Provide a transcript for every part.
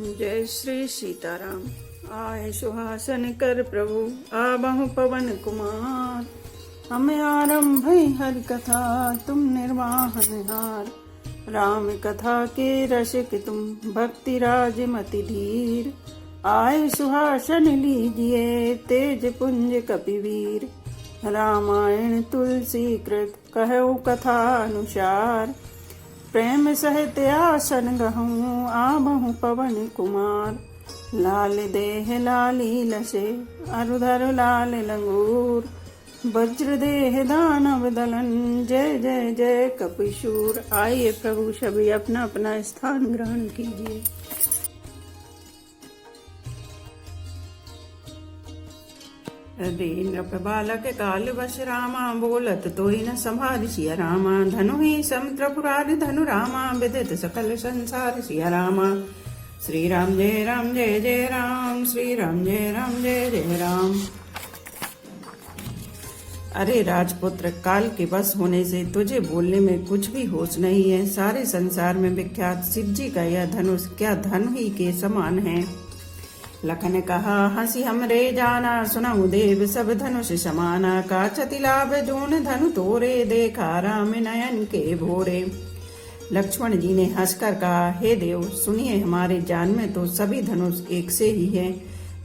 जय श्री सीताराम। आए सुहासन कर प्रभु आबहु पवन कुमार। हमें आरंभ हरि कथा तुम निर्वाहन हार। राम कथा के रसिक तुम भक्ति राज मति धीर। आए सुहासन लीजिए तेज पुंज कपिवीर। रामायण तुलसी कृत कहु कथा अनुसार। प्रेम सहित आसन गहूँ आबहु पवन कुमार। लाल देह लाली लसे अरुधर लाल लंगूर। वज्र देह दानव दलन जय जय जय कपिशूर। आइए प्रभु सभी अपना अपना स्थान ग्रहण कीजिए। नृप बालक काल वश रामा बोलत तोहि न संभार सिया रामा। धनु ही समुद्र पुरार धनु रामा विदित सकल संसार सिया रामा। श्री राम जय जय राम। श्री राम जय जय राम। अरे राजपुत्र, काल के बस होने से तुझे बोलने में कुछ भी होश नहीं है। सारे संसार में विख्यात शिव जी का यह धनुष क्या धनु ही के समान है। लखन कहा हंसी हमरे जाना सुनहु देव सब धनुष समाना। काछति लाभ जोन धनु तोरे देखा राम नयन के भोरे। लक्ष्मण जी ने हंसकर कहा हे देव सुनिए, हमारे जान में तो सभी धनुष एक से ही है।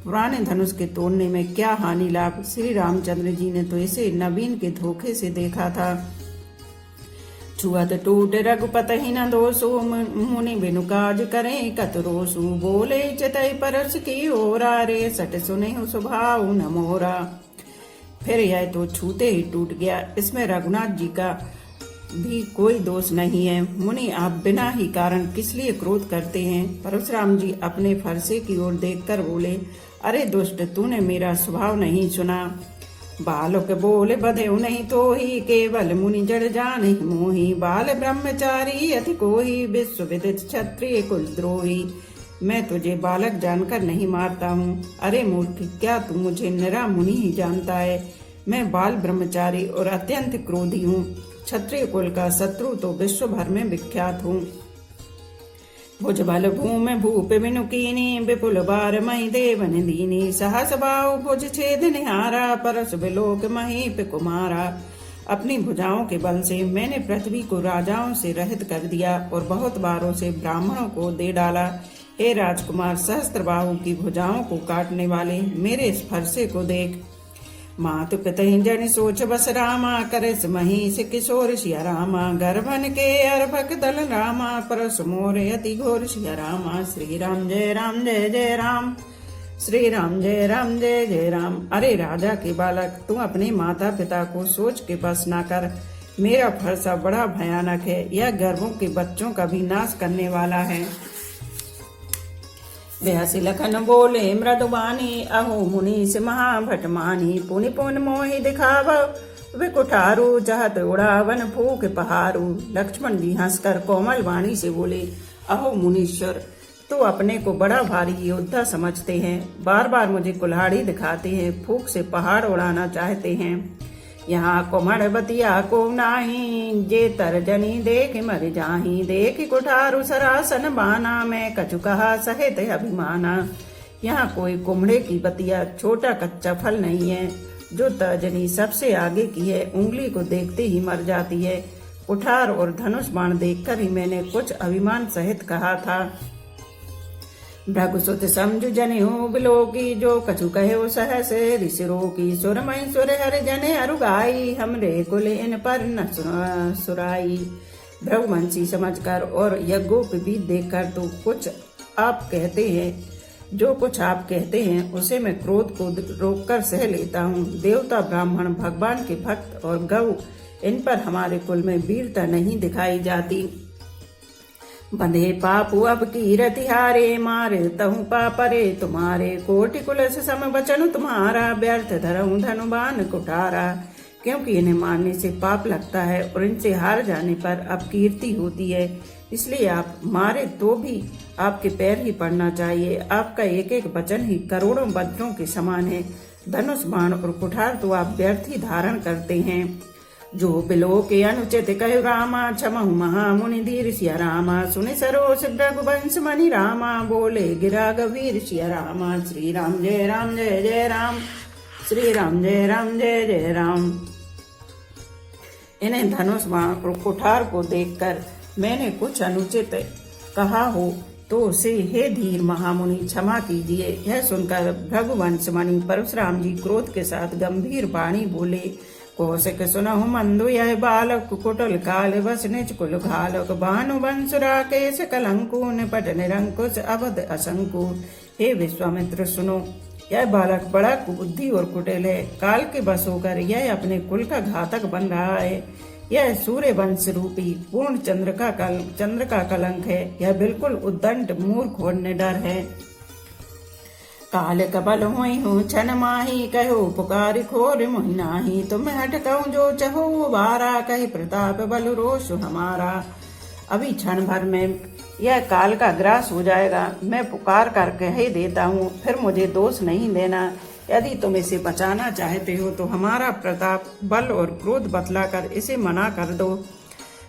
पुराने धनुष के तोड़ने में क्या हानि लाभ। श्री रामचंद्र जी ने तो इसे नवीन के धोखे से देखा था। छुअत टूट रघुपत ही न दोषो मुनि बिनु काज करें कत रोसु। बोले चतई परस की ओरा रे सट सुने स्वभाव न मोरा। फिर यह तो छूते ही टूट गया, इसमें रघुनाथ जी का भी कोई दोष नहीं है। मुनि आप बिना ही कारण किस लिए क्रोध करते हैं। परशुराम जी अपने फरसे की ओर देखकर बोले अरे दुष्ट, तूने मेरा स्वभाव नहीं सुना। बालक बोले बधे नहीं तो ही केवल मुनि जड़ जाने मोही। बाल ब्रह्मचारी अति कोही विश्व विदित क्षत्रिय कुल द्रोही। मैं तुझे बालक जानकर नहीं मारता हूँ। अरे मूर्ख, क्या तू मुझे निरा मुनि ही जानता है। मैं बाल ब्रह्मचारी और अत्यंत क्रोधी हूँ। क्षत्रिय कुल का शत्रु तो विश्व भर में विख्यात हूँ। भुज बल भूमि भूप बिनु कीनी विपुल बार मही देवन दीनी। सहस बाहु भुज छेद निहारा परस बिलोक महीप कुमारा। अपनी भुजाओं के बल से मैंने पृथ्वी को राजाओं से रहित कर दिया और बहुत बारों से ब्राह्मणों को दे डाला। हे राजकुमार, सहस्त्र बाहु की भुजाओं को काटने वाले मेरे इस फरसे को देख। मातु पितहि जन सोच बस रामा करस महीष किशोर सिया रामा। गर्भन के अर्भक दल रामा परस मोर अति घोर सिया रामा। श्री राम जय जय राम। श्री राम जय जय राम। अरे राजा के बालक, तू अपने माता पिता को सोच के बस ना कर। मेरा फरसा बड़ा भयानक है। यह गर्भों के बच्चों का भी नाश करने वाला है। व्यासी लखन बोले मृदुबानी अहो मुनीष महाभट मानी। पुनि पुन मोहि दिखाव विकुठारु जहत उड़ावन फूक पहारू। लक्ष्मण जी हंसकर कोमल वाणी से बोले अहो मुनीश्वर, तो अपने को बड़ा भारी योद्धा समझते हैं। बार बार मुझे कुल्हाड़ी दिखाते हैं, फूक से पहाड़ उड़ाना चाहते हैं। यहाँ कोमड़ बतिया को नाही जे तरजनी देख मर जाही। देख कुठारु सरासन बाना मैं कछु कहा सहित अभिमाना। यहाँ कोई कुम्हड़े की बतिया छोटा कच्चा फल नहीं है जो तर्जनी सबसे आगे की है, उंगली को देखते ही मर जाती है। कुठार और धनुष बाण देखकर ही मैंने कुछ अभिमान सहित कहा था। भृगुसुत समझु जनेऊ बिलोकी जो कछु कहे सहस ऋषि रोकी। सुरमय सुर हर जने अरुगाई हमरे कुल इन पर न सुराई। भृगुवंशी समझकर और यज्ञोपवीत देखकर तो कुछ आप कहते हैं, जो कुछ आप कहते हैं उसे मैं क्रोध को रोककर सह लेता हूँ। देवता ब्राह्मण भगवान के भक्त और गौ, इन पर हमारे कुल में वीरता नहीं दिखाई जाती। बंधे पापु अब की रतिहारे मारे तहु पापरे तुम्हारे। कोटि कुलस सम वचन तुम्हारा व्यर्थ धरऊं धनुबान कुठारा। क्योंकि इन्हें मारने से पाप लगता है और इनसे हार जाने पर अपकीर्ति होती है, इसलिए आप मारे तो भी आपके पैर ही पड़ना चाहिए। आपका एक एक वचन ही करोड़ों वज्रों के समान है। धनुष बाण और कुठार तो आप व्यर्थ ही धारण करते हैं। जो बिलो के अनुचित कहु रामा, क्षमहु महामुनि धीर सिया रामा। सुनि सरोस रघुवंश मणि रामा, बोले गिरा गंभीर सिया रामा। श्री राम जय राम जय जय राम, श्री राम जय राम जय जय राम। इन्हें धनुष बाण और कुठार को देखकर मैंने कुछ अनुचित कहा हो तो उसे हे धीर महामुनि क्षमा कीजिए। यह सुनकर रघुवंश मणि परशुराम जी क्रोध के साथ गंभीर वाणी बोले, कौशिक सुनहु मंदु यह बालक, कुटिल काल बस निज कुल घालक। भानु वंश राकेश कलंकु, निपट निरंकुश अवध असंकु। हे विश्वामित्र सुनो, यह बालक बड़ा कुबुद्धि और कुटिल है। काल के बस होकर यह अपने कुल का घातक बन रहा है। यह सूर्य वंश रूपी पूर्ण चंद्र का कलंक है। यह बिल्कुल उद्दंड मूर्ख और निडर है। काल कबल हुई हूँ छन माही, कहो पुकार खोर मोहि नाही। तुम हट कहूँ जो चहो बारा, कही प्रताप बल रोष हमारा। अभी क्षण भर में यह काल का ग्रास हो जाएगा। मैं पुकार कर कह ही देता हूँ, फिर मुझे दोष नहीं देना। यदि तुम इसे बचाना चाहते हो तो हमारा प्रताप बल और क्रोध बतलाकर इसे मना कर दो।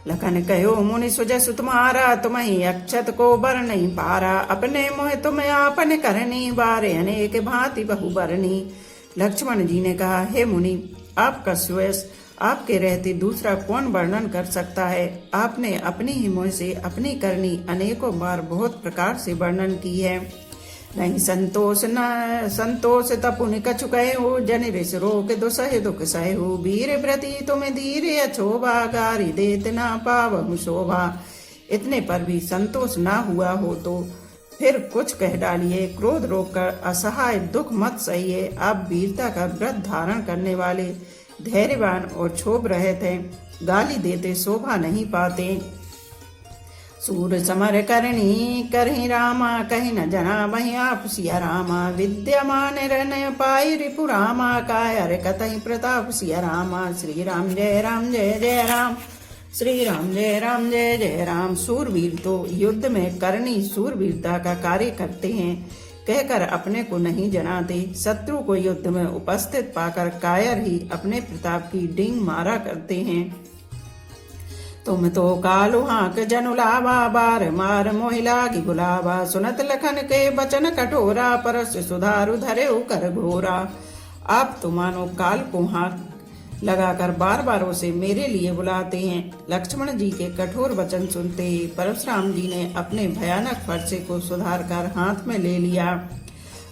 लखन कहो मुनि सुजस तुम्हारा, तुम्हें अक्षत को बर नहीं पारा। अपने मोह तुम आपन करनी, बारे अनेक भांति बहु बरनी। लक्ष्मण जी ने कहा, हे मुनि, आपका सुयश आपके रहते दूसरा कौन वर्णन कर सकता है। आपने अपनी ही मोह से अपनी करनी अनेकों बार बहुत प्रकार से वर्णन की है। नहीं संतोष न संतोष तपुनि कछु कहो, जन ऋष रोग दुसह दुख सहु। वीर व्रति तुम धीरे अछोभा, गारी देत ना पावहु शोभा। इतने पर भी संतोष ना हुआ हो तो फिर कुछ कह डालिए। क्रोध रोककर असहाय दुख मत सहिए। आप वीरता का व्रत धारण करने वाले धैर्यवान और क्षोभ रहित हैं, गाली देते शोभा नहीं पाते। सूर समर करनी करहि रामा, कहि न जना वही आप सिया रामा। विद्यमान रन पाई रिपु रामा, कायर कतहि प्रताप सिया रामा। श्री राम जय राम जय जय राम, श्री राम जय राम जय जय राम। सूरवीर तो युद्ध में करनी सूरवीरता का कार्य करते हैं, कहकर अपने को नहीं जनाते। शत्रु को युद्ध में उपस्थित पाकर कायर ही अपने प्रताप की डींग मारा करते हैं। तुम तो कालु हाक जनुलावा, बार मार मोहि लागी गुलाबा। सुनत लखन के बचन कठोरा, परस सुधारु धरे कर घोरा। आप तो मानो काल को हाथ लगाकर बार बार उसे मेरे लिए बुलाते हैं। लक्ष्मण जी के कठोर वचन सुनते ही परशुराम जी ने अपने भयानक फरसे को सुधार कर हाथ में ले लिया।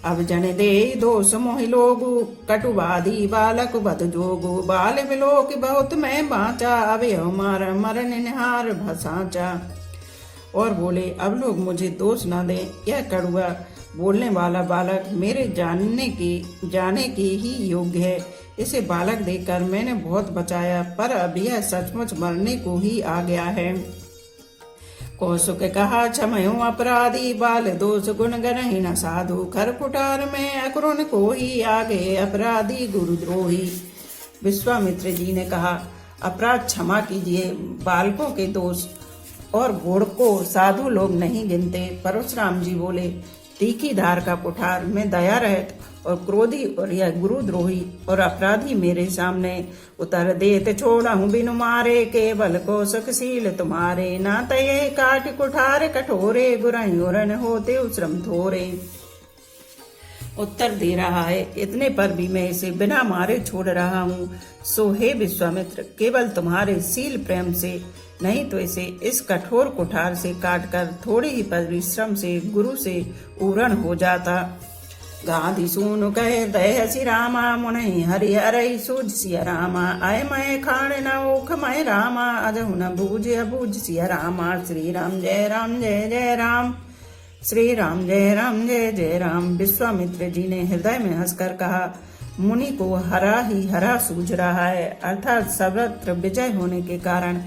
अब जन दे दोष मोहि लोगु, कटुवादी बालक बद जोगु। बाल बिलोक बहुत मैं बाँचा, अब यह मार मरण निहार भसाचा। और बोले, अब लोग मुझे दोष न दें। यह कड़ुआ बोलने वाला बालक मेरे जाने के ही योग्य है। इसे बालक देखकर मैंने बहुत बचाया, पर अब यह सचमुच मरने को ही आ गया है। कौशुक कहा, क्षमयो अपराधी, बाल दोष गुण गनहि न साधु। खर कुठार में अक्रूर को ही, आगे अपराधी गुरुद्रोही। विश्वामित्र जी ने कहा, अपराध क्षमा कीजिए। बालकों के दोष और गुण को साधु लोग नहीं गिनते। परशुराम जी बोले, तीखी धार का कुठार में दया रहित और क्रोधी और यह गुरुद्रोही और अपराधी मेरे सामने उतर देत छोड़हूं बिनु मारे। केवल कौशकशील तुम्हारे, ना तये काट कुठार कठोरे। गुरहि उरन होते श्रम थोरे। उत्तर दे रहा है, इतने पर भी मैं इसे बिना मारे छोड़ रहा हूँ। सो हे विश्वामित्र, केवल तुम्हारे शील प्रेम से, नहीं तो इसे इस कठोर कुठार से काटकर थोड़े ही परिश्रम से गुरु से उरण हो जाता। गांधी सूनु कहे दय श्री रामा, मुनि हरि हरई सूझ सिया रामा। आय मैं खाण न ओख मैं रामा, अजहु न बूझ अबूझ सिया रामा। श्री राम जय राम जय जय राम, श्री राम जय राम जय जय राम। विश्वामित्र जी ने हृदय में हंसकर कहा, मुनि को हरा ही हरा सूझ रहा है, अर्थात सर्वत्र विजय होने के कारण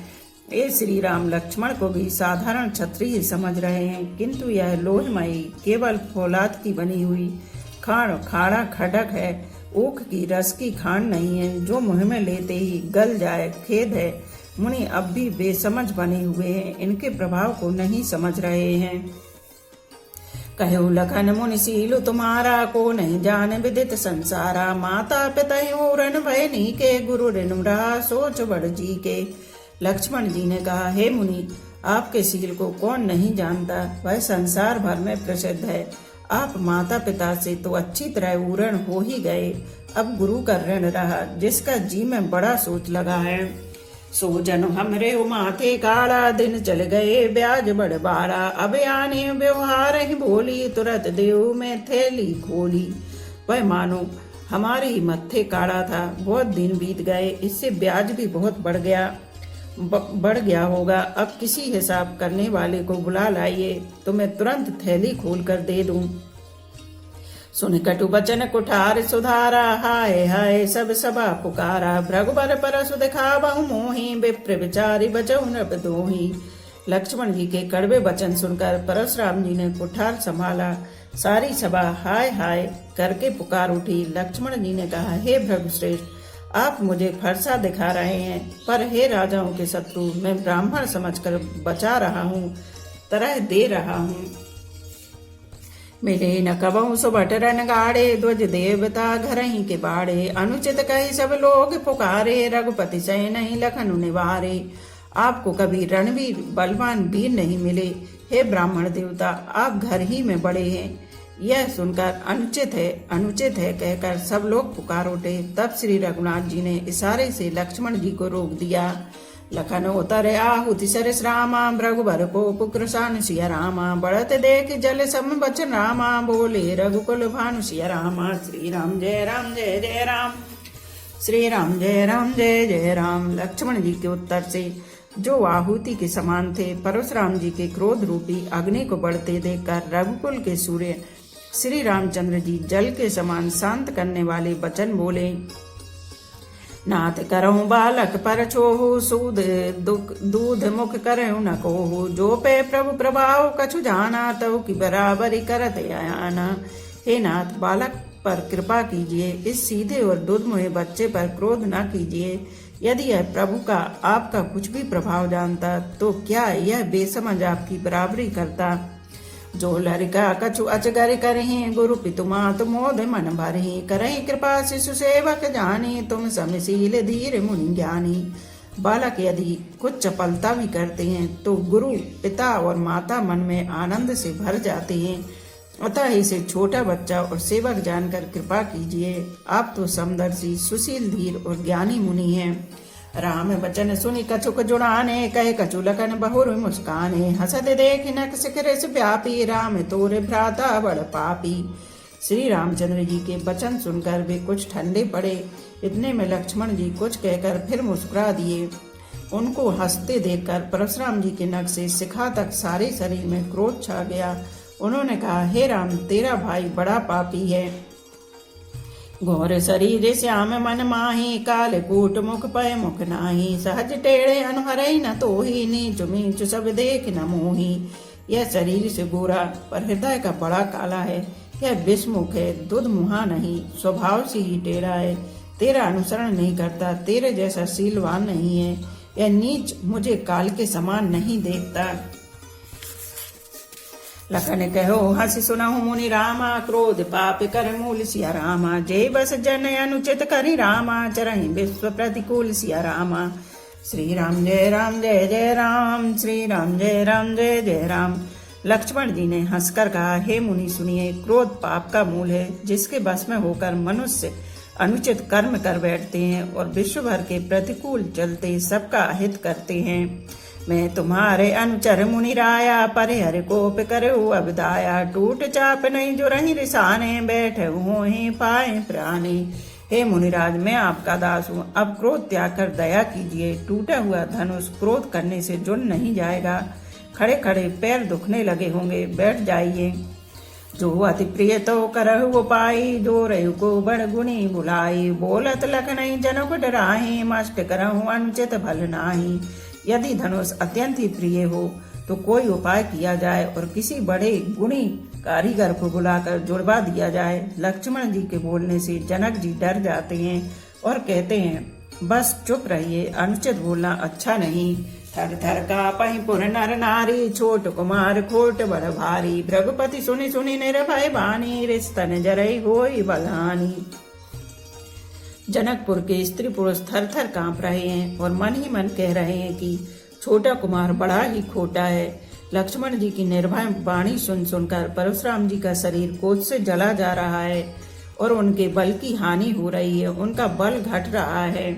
ये श्री राम लक्ष्मण को भी साधारण क्षत्रिय समझ रहे हैं। किंतु यह लोहमयी केवल फौलाद की बनी हुई खाड़ा खडक है, ऊख की रस की खांड नहीं है जो मुंह में लेते ही गल जाए। खेद है, मुनि अब भी बेसमझ बने हुए हैं, इनके प्रभाव को नहीं समझ रहे हैं। कहु लखन मुनिशील तुम्हारा, को नहीं जान विदित संसारा। माता पिता ऋण भय नी के, गुरु ऋण रहा सोच बड़ जी के। लक्ष्मण जी ने कहा, हे मुनि, आपके शील को कौन नहीं जानता, वह संसार भर में प्रसिद्ध है। आप माता पिता से तो अच्छी तरह ऊरण हो ही गए, अब गुरु का ऋण रहा, जिसका जी में बड़ा सोच लगा है। सो जन हमरे माथे काला, दिन चल गए ब्याज बड़ बाड़ा। अब आने व्यवहार ही बोली, तुरंत देव में थैली खोली। वह मानो हमारे ही मत्थे काड़ा था, बहुत दिन बीत गए, इससे ब्याज भी बहुत बढ़ गया होगा। अब किसी हिसाब करने वाले को बुला लाइए, तो मैं तुरंत थैली खोल कर दे दूं। सुन कटु बचन कुठार सुधारा, हाय हाय सब सभा पुकारा। भृगुबर परसु दिखावहु मोहि, विप्र विचारी बचहु नृप दोहि। लक्ष्मण जी के कड़वे वचन सुनकर परशुराम जी ने कुठार संभाला। सारी सभा हाय हाय करके पुकार उठी। लक्ष्मण जी ने कहा, हे भृगुश्रेष्ठ, आप मुझे फरसा दिखा रहे हैं, पर हे राजाओं के शत्रु, मैं ब्राह्मण समझकर बचा रहा हूँ, तरह दे रहा हूँ। मिले न कबहु सुबट रन गाड़े, ध्वज देवता घर ही के बाड़े। अनुचित कही सब लोग पुकारे, रघुपति सह नहीं लखन निवारे। आपको कभी रणवीर बलवान वीर नहीं मिले, हे ब्राह्मण देवता, आप घर ही में बड़े हैं। यह सुनकर अनुचित है कहकर सब लोग पुकार उठे। तब श्री रघुनाथ जी ने इशारे से लक्ष्मण जी को रोक दिया। लखन उतरे आहुति सरस रामा, रघुबर को पुक्रसान सिया रामा। बढ़त देख जल सम बचन रामा, बोले रघुकुल भानु सिया रामा। श्री राम जय राम जय जय राम, श्री राम जय राम जय जय राम। लक्ष्मण जी के उत्तर से जो आहुति के समान थे, परशुराम जी के क्रोध रूपी अग्नि को बढ़ते देखकर रघुकुल के सूर्य श्री रामचंद्र जी जल के समान शांत करने वाले वचन बोले। नाथ करहु बालक पर छोहु, सूद दूध मुख करहु न कोहु। जो पे प्रभु प्रभाव कछु जाना, तव की बराबरी करत आयाना। हे नाथ, बालक पर कृपा कीजिए, इस सीधे और दूधमुहे बच्चे पर क्रोध न कीजिए। यदि यह प्रभु का आपका कुछ भी प्रभाव जानता, तो क्या यह बेसमझ आपकी बराबरी करता। जो लरिका कछु अचगर करहि, गुरु पितु मातु मोद मन भरहि। करहि कृपा शिशु सेवक जानी, तुम समशील धीर मुनि ज्ञानी। बालक यदि कुछ चपलता भी करते हैं, तो गुरु पिता और माता मन में आनंद से भर जाते हैं। अतः इसे छोटा बच्चा और सेवक जानकर कृपा कीजिए। आप तो समदर्शी, सुशील, धीर और ज्ञानी मुनि हैं। राम वचन सुनि कछुक जुड़ाने, कहे कछु लखन बहुर मुस्काने। हसत देख नक शिखरिस व्यापी, राम तोरे भ्राता बड़ पापी। श्री रामचंद्र जी के वचन सुनकर वे कुछ ठंडे पड़े। इतने में लक्ष्मण जी कुछ कहकर फिर मुस्कुरा दिए। उनको हंसते देखकर परशुराम जी के नख से शिखा तक सारे शरीर में क्रोध छा गया। उन्होंने कहा, हे राम, तेरा भाई बड़ा पापी है। घोर शरीर श्याम मन माही, काल कूट मुख पय मुख नाही। सहज टेढ़े अनुहरई न तोही, नीच मीच सब देख न मोही। यह शरीर से गोरा पर हृदय का बड़ा काला है। यह विषमुख है, दुध मुहा नहीं, स्वभाव से ही टेढ़ा है। तेरा अनुसरण नहीं करता, तेरे जैसा शीलवान नहीं है। यह नीच मुझे काल के समान नहीं देखता। लखन कहो हंसी सुनहु मुनि रामा, क्रोध पाप कर मूल सिया रामा। जय बस जन अनुचित करि रामा, चरहि विश्व प्रतिकूल सिया रामा। श्री राम जय राम जय जय राम, श्री राम जय राम जय जय राम। लक्ष्मण जी ने हंसकर कहा, हे मुनि सुनिए, क्रोध पाप का मूल है, जिसके बस में होकर मनुष्य अनुचित कर्म कर बैठते हैं और विश्व भर के प्रतिकूल चलते सबका अहित करते हैं। मैं तुम्हारे अनुचर मुनि राया, परे हरि कोप करहु अबदाया। टूट चाप नहीं जो रही रिसाने, बैठे हो ही पाए प्राणी। हे मुनिराज, मैं आपका दास हूँ, अब क्रोध त्याग कर दया कीजिए। टूटा हुआ धनुष क्रोध करने से जुड़ नहीं जाएगा। खड़े खड़े पैर दुखने लगे होंगे, बैठ जाइए। जो अति प्रिय तो करहु उपाई, जो रयु को बड़ गुणी बुलाई। बोलत लखनई जनक डराही, मष्ट करहु अनुचित भल नाही। यदि धनुष अत्यंत ही प्रिय हो तो कोई उपाय किया जाए और किसी बड़े गुणी कारीगर को बुलाकर जुड़वा दिया जाए। लक्ष्मण जी के बोलने से जनक जी डर जाते हैं और कहते हैं, बस चुप रहिए, अनुचित बोलना अच्छा नहीं। थर थर कापहि पुर नर नारी, छोट कुमार खोट बड़ भारी। भृगुपति सुनि सुनि निर्भय बानी, रिस्तन जरई होई बलहानी। जनकपुर के स्त्री पुरुष थर थर कांप रहे हैं और मन ही मन कह रहे हैं कि छोटा कुमार बड़ा ही खोटा है। लक्ष्मण जी की निर्भय वाणी सुन सुनकर परशुराम जी का शरीर क्रोध से जला जा रहा है और उनके बल की हानि हो रही है, उनका बल घट रहा है।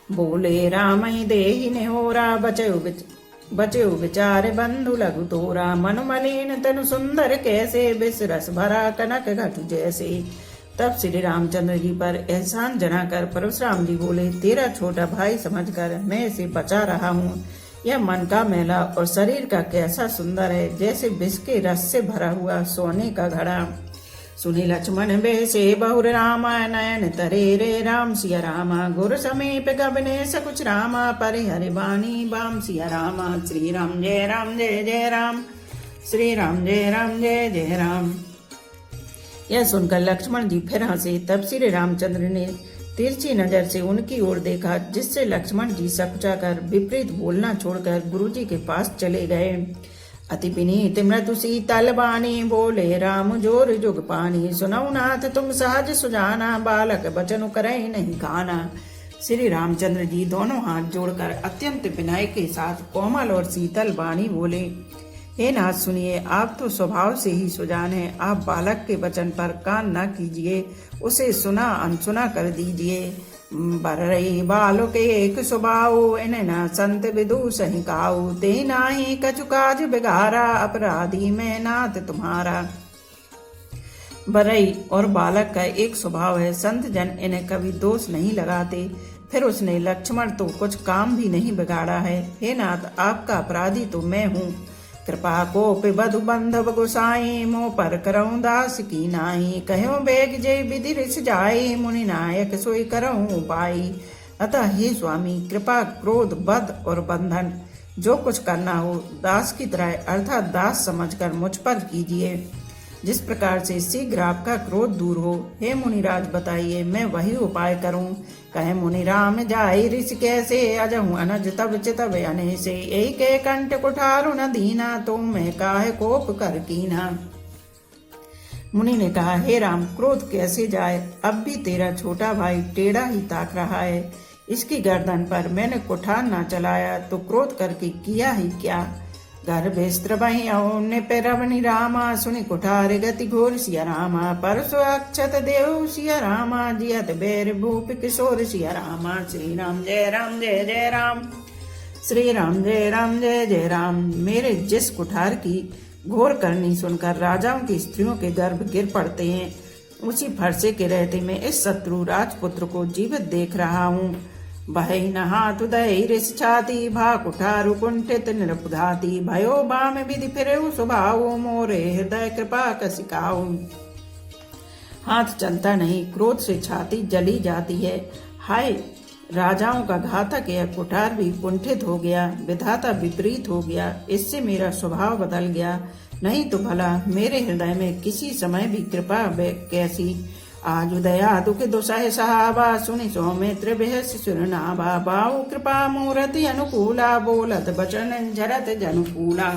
बोले राम ही देहि नेहोरा, बचेउ विचार बंधु लघु तोरा। मनु मलिन तनु सुंदर कैसे, बिस रस भरा कनक घट जैसे। तब श्री रामचंद्र जी पर एहसान जनाकर परशुराम जी बोले, तेरा छोटा भाई समझकर मैं इसे बचा रहा हूँ। यह मन का मैला और शरीर का कैसा सुंदर है, जैसे विष के रस से भरा हुआ सोने का घड़ा। सुनि लक्ष्मण बेसे बहुर रामा, नयन तरे रे राम सिया रामा। गुर समीप गबने सकुच रामा, परिहरि बानी बाम सिया रामा। श्री राम जय जय राम, श्री राम जय जय राम। यह सुनकर लक्ष्मण जी फिर हंसे। तब श्री रामचंद्र ने तिरछी नजर से उनकी ओर देखा, जिससे लक्ष्मण जी सकचाकर विपरीत बोलना छोड़कर गुरुजी के पास चले गए। अति विनीत मृदु शीतल बानी, बोले राम जोर जुग पानी। सुनऊ नाथ तुम सहज सुजाना, बालक बचन करई नहीं काना। श्री रामचंद्र जी दोनों हाथ जोड़कर अत्यंत विनय के साथ कोमल और शीतल बानी बोले, हे नाथ सुनिए, आप तो स्वभाव से ही सुजान हैं। आप बालक के वचन पर कान न कीजिए, उसे सुना अनसुना कर दीजिए। बरई बालो के एक स्वभाव, इन्हें न संत विदु सही काऊ। ते नाही कछु काज बिगारा, अपराधी में नाथ तुम्हारा। बरई और बालक का एक स्वभाव है, संत जन इन्हें कभी दोष नहीं लगाते। फिर उसने लक्ष्मण तो कुछ काम भी नहीं बिगाड़ा है। हे नाथ, आपका अपराधी तो मैं हूँ। कृपा को बधु बंधव गोसाई, मोह पर करऊं दास की नाई। कहो बेग जय विधि रिस जाई, मुनि नायक सोई करऊं उपाय। अतः हे स्वामी, कृपा क्रोध बध और बंधन जो कुछ करना हो दास की तरह अर्थात दास समझकर मुझ पर कीजिए, जिस प्रकार से शीघ्र आपका क्रोध दूर हो। हे मुनिराज बताइए, मैं वही उपाय करूं। कहे मुनि राम जाई ऋषि कैसे, अजहूं अनज तब चितव अने से। एक कंठ कुठारु न दीना, तो मैं काहे कोप कर कीना। मुनि ने कहा, हे राम, क्रोध कैसे जाए। अब भी तेरा छोटा भाई टेढ़ा ही ताक रहा है। इसकी गर्दन पर मैंने कुठार न चलाया तो क्रोध करके किया ही क्या। गर्भस्त्र बही निपरवनि रामा, सुनि कुठार गति घोर सिया रामा। परसो अक्षत देव सिया रामा, जियत बैर भूप किशोर सिया रामा। श्री राम जय जय राम, श्री राम जय जय राम। मेरे जिस कुठार की घोर करनी सुनकर राजाओं की स्त्रियों के गर्भ गिर पड़ते हैं, उसी फरसे के रहते मैं इस शत्रु राजपुत्र को जीवित देख रहा हूँ। बहई नहातु दई रिस छाती, भा कुठारु कुंठित निरपघाती। भयो बाम विधि फिरेउ स्वभाव, मोरे हृदय कृपा कसिकाऊ। हाथ चलता नहीं, क्रोध से छाती जली जाती है। हाय, राजाओं का घातक यह कुठार भी कुंठित हो गया, विधाता विपरीत हो गया, इससे मेरा स्वभाव बदल गया। नहीं तो भला मेरे हृदय में किसी समय भी कृपा कैसी। आज दया दुख दुसह सहावा, सुनि सौमित्र बेहस सुरनाभा। बाहु कृपा मूर्ति अनुकूला, बोलत बचन झरत जनुकूला।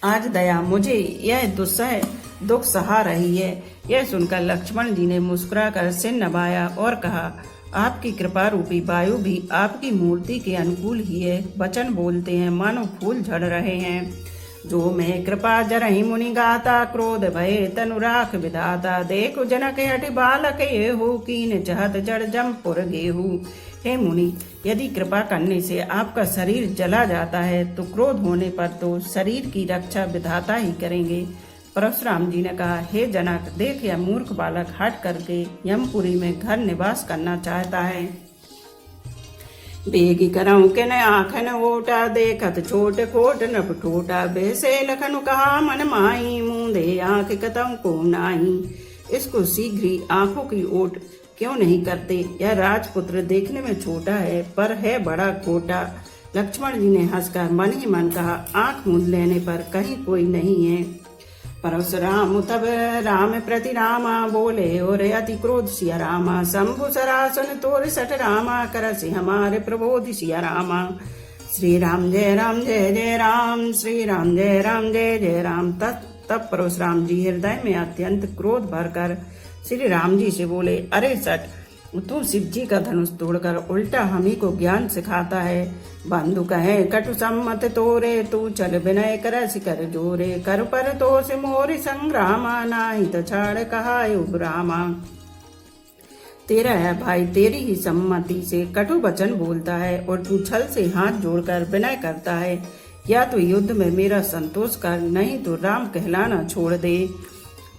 आज दया मुझे यह दुस्सह दुख सहा रही है। यह सुनकर लक्ष्मण जी ने मुस्कुराकर सिर नभाया और कहा, आपकी कृपा रूपी वायु भी आपकी मूर्ति के अनुकूल ही है। वचन बोलते हैं मानो फूल झड़ रहे हैं। जो मैं कृपा जरहि मुनि गाता, क्रोध भय तनु राख विधाता। देखो जनक हटि बालक येहू, कीन चहत जड़ जमपुर गेहू। हे मुनि, यदि कृपा करने से आपका शरीर जला जाता है तो क्रोध होने पर तो शरीर की रक्षा विधाता ही करेंगे। परशुराम जी ने कहा, हे जनक, देख यह मूर्ख बालक हट करके यमपुरी में घर निवास करना चाहता है। बेगी करऊं के न आखन ओटा, देखत छोट खोट नभ ठोटा। बेसे लखनु कहा मन माही, मूंदे आंख कतम को नाही। इसको शीघ्र ही आंखों की ओट क्यों नहीं करते। यह राजपुत्र देखने में छोटा है पर है बड़ा खोटा। लक्ष्मण जी ने हंसकर मन ही मन कहा, आंख मूंद लेने पर कहीं कोई नहीं है। परशुराम तब राम प्रति रामा बोले और अति क्रोध सिया रामा शंभु सरासन तोर सठ रामा करसि हमारे प्रबोधि सिया रामा। श्री राम जय राम श्री राम जय राम। तब परशुराम जी हृदय में अत्यंत क्रोध भरकर श्री राम जी से बोले, अरे सठ, तू शिव जी का धनुष तोड़कर उल्टा हमी को ज्ञान सिखाता है। बंधु कहे कटु सम्मत तोरे, तू चल विनय करस कर जोरे। कर पर तो से मोर संग्रामा, नाही तो छाड़ कहा उबरामा। तेरा है भाई तेरी ही सम्मति से कटु वचन बोलता है और तू छल से हाथ जोड़कर विनय करता है। या तो युद्ध में मेरा संतोष कर, नहीं तो राम कहलाना छोड़ दे।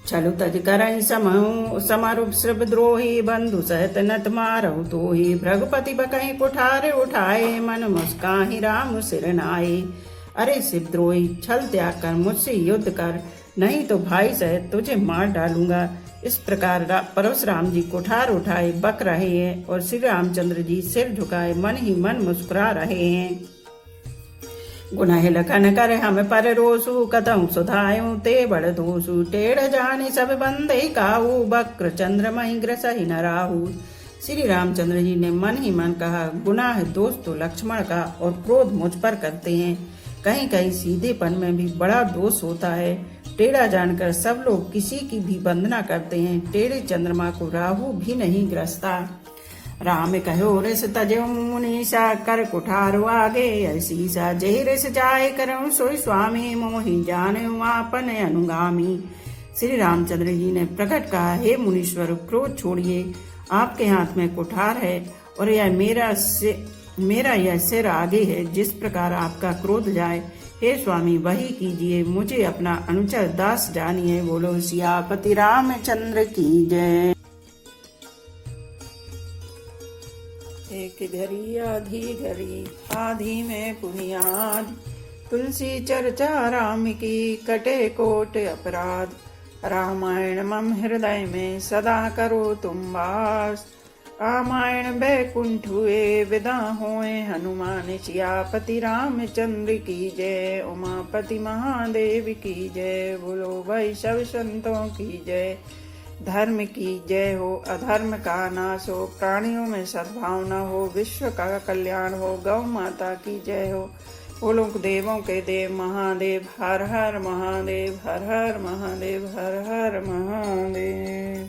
छलु तज करई समारूप श्रवद्रोही, बंधु सहित नत मारहु तोहि। भृगुपति बकहि कुठारे उठाए, मन मुस्काहि राम सिर नाए। अरे शिवद्रोही, छल त्याग कर मुझसे युद्ध कर, नहीं तो भाई सहित तुझे मार डालूंगा। इस प्रकार परशुराम जी कुठार उठाए बक रहे हैं और श्री रामचंद्र जी सिर झुकाए मन ही मन मुस्कुरा रहे हैं। गुनाह लखन कर हम पर रोसु, कतहु सुधायु ते बड़ दोसु। टेढ़ जाने सब बंदे काहू, बक्र चंद्र मही ग्रसहि न राहु। श्री रामचंद्र जी ने मन ही मन कहा, गुनाह दोष तो लक्ष्मण का और क्रोध मुझ पर करते हैं। कहीं कहीं सीधेपन में भी बड़ा दोष होता है। टेढ़ा जानकर सब लोग किसी की भी वंदना करते हैं। टेढ़े चंद्रमा को राहु भी नहीं ग्रसता। राम कहो रिस तजो मुनीषा, कर कुठारो आगे ऐसीसा। जय रिस जाए करऊं सोई स्वामी, मोहि जाने आपन अनुगामी। श्री रामचंद्र जी ने प्रकट कहा, हे मुनीश्वर, क्रोध छोड़िए, आपके हाथ में कुठार है और यह मेरा यह सिर आगे है। जिस प्रकार आपका क्रोध जाए, हे स्वामी वही कीजिए। मुझे अपना अनुचर दास जानिए। बोलो सियापति रामचंद्र की जय। एक घड़ी आधी में पुनियाद, तुलसी चर्चा राम की कटे कोट अपराध। रामायण मम हृदय में सदा करो तुम वास। रामायण बैकुंठ हुए विदा होए हनुमान। सियापति रामचंद्र की जय, उमापति महादेव की जय। बोलो भाई सब संतों की जय। धर्म की जय हो, अधर्म का नाश हो, प्राणियों में सद्भावना हो, विश्व का कल्याण हो। गौ माता की जय हो। बोलो देवों के देव महादेव, हर हर महादेव, हर हर महादेव, हर हर महादेव।